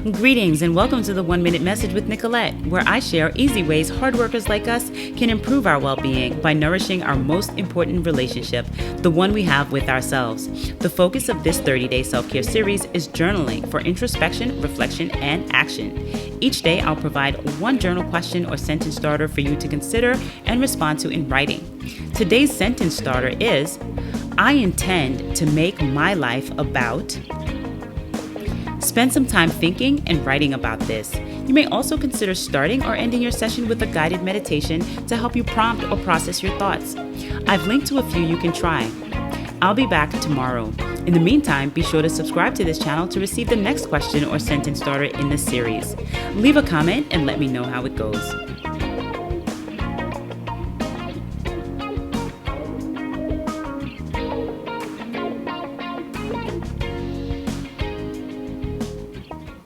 Greetings and welcome to the 1 Minute Message with Nicolette, where I share easy ways hard workers like us can improve our well-being by nourishing our most important relationship, the one we have with ourselves. The focus of this 30-day self-care series is journaling for introspection, reflection, and action. Each day, I'll provide one journal question or sentence starter for you to consider and respond to in writing. Today's sentence starter is, I intend to make my life about... Spend some time thinking and writing about this. You may also consider starting or ending your session with a guided meditation to help you prompt or process your thoughts. I've linked to a few you can try. I'll be back tomorrow. In the meantime, be sure to subscribe to this channel to receive the next question or sentence starter in this series. Leave a comment and let me know how it goes.